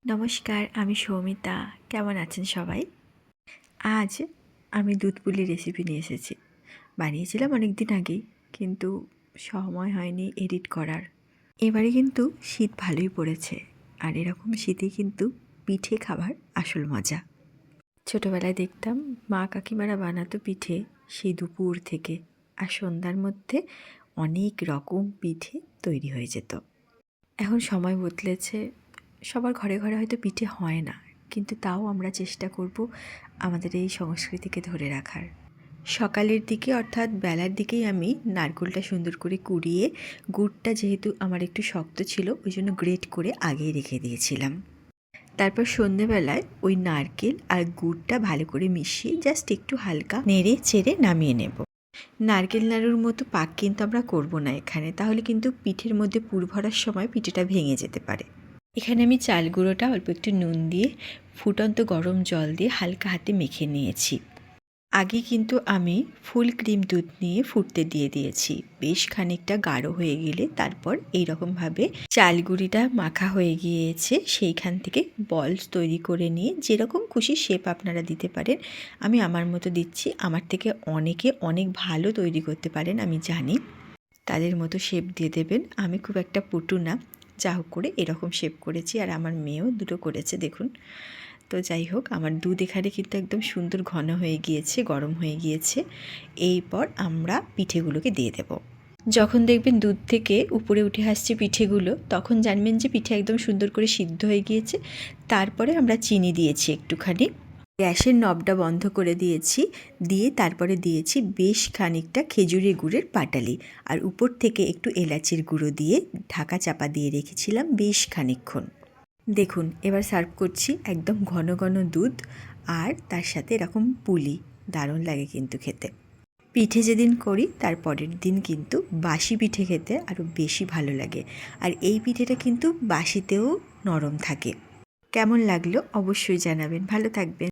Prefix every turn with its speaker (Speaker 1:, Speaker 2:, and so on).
Speaker 1: নমস্কার, আমি সৌমিতা। কেমন আছেন সবাই? আজ আমি দুধ পুলি রেসিপি নিয়ে এসেছি। বানিয়েছিলাম অনেক দিন আগেই, কিন্তু সময় হয়নি এডিট করার। এবারে কিন্তু শীত ভালোই পড়েছে, আর এরকম শীতে কিন্তু পিঠে খাবার আসল মজা। ছোটোবেলায় দেখতাম মা কাকিমারা বানাতো পিঠে সেই দুপুর থেকে, আর সন্ধ্যার মধ্যে অনেক রকম পিঠে তৈরি হয়ে যেত। এখন সময় বদলেছে, সবার ঘরে ঘরে হয়তো পিঠে হয় না, কিন্তু তাও আমরা চেষ্টা করব আমাদের এই সংস্কৃতিকে ধরে রাখার। সকালের দিকে অর্থাৎ বেলার দিকেই আমি নারকেলটা সুন্দর করে কুড়িয়ে, গুড়টা যেহেতু আমার একটু শক্ত ছিল ওই জন্য গ্রেট করে আগেই রেখে দিয়েছিলাম। তারপর সন্ধেবেলায় ওই নারকেল আর গুড়টা ভালো করে মিশিয়ে জাস্ট একটু হালকা নেড়ে চেড়ে নামিয়ে নেব। নারকেল নাড়ুর মতো পাক কিন্তু আমরা করব না এখানে, তাহলে কিন্তু পিঠের মধ্যে পুর ভরার সময় পিঠেটা ভেঙে যেতে পারে। এখানে আমি চাল গুঁড়োটা অল্প একটু নুন দিয়ে ফুটন্ত গরম জল দিয়ে হালকা হাতে মেখে নিয়েছি। আগে কিন্তু আমি ফুল ক্রিম দুধ নিয়ে ফুটতে দিয়ে দিয়েছি। বেশ খানিকটা গাঢ় হয়ে গেলে তারপর এইরকমভাবে চাল গুঁড়িটা মাখা হয়ে গিয়েছে, সেইখান থেকে বলস তৈরি করে নিয়ে যেরকম খুশি শেপ আপনারা দিতে পারেন। আমি আমার মতো দিচ্ছি, আমার থেকে অনেকে অনেক ভালো তৈরি করতে পারেন আমি জানি, তাদের মতো শেপ দিয়ে দেবেন। আমি খুব একটা পটু না, যা হোক করে এরকম শেপ করেছি, আর আমার মেয়েও দুটো করেছে দেখুন। তো যাই হোক, আমার দুধ এখানে কিন্তু একদম সুন্দর ঘন হয়ে গিয়েছে, গরম হয়ে গিয়েছে। এরপর আমরা পিঠেগুলোকে দিয়ে দেব। যখন দেখবেন দুধ থেকে উপরে উঠে আসছে পিঠেগুলো, তখন জানবেন যে পিঠে একদম সুন্দর করে সিদ্ধ হয়ে গিয়েছে। তারপরে আমরা চিনি দিয়েছি একটুখানি, গ্যাসের নবটা বন্ধ করে দিয়েছি, দিয়ে তারপরে দিয়েছি বেশ খানিকটা খেজুরের গুড়ের পাটালি, আর উপর থেকে একটু এলাচির গুঁড়ো দিয়ে ঢাকা চাপা দিয়ে রেখেছিলাম বেশ খানিকক্ষণ। দেখুন এবার সার্ভ করছি, একদম ঘন ঘন দুধ আর তার সাথে এরকম পুলি, দারুণ লাগে কিন্তু খেতে। পিঠে যেদিন করি তার পরের দিন কিন্তু বাসি পিঠে খেতে আরও বেশি ভালো লাগে, আর এই পিঠেটা কিন্তু বাসিতেও নরম থাকে। কেমন লাগলো অবশ্যই জানাবেন। ভালো থাকবেন।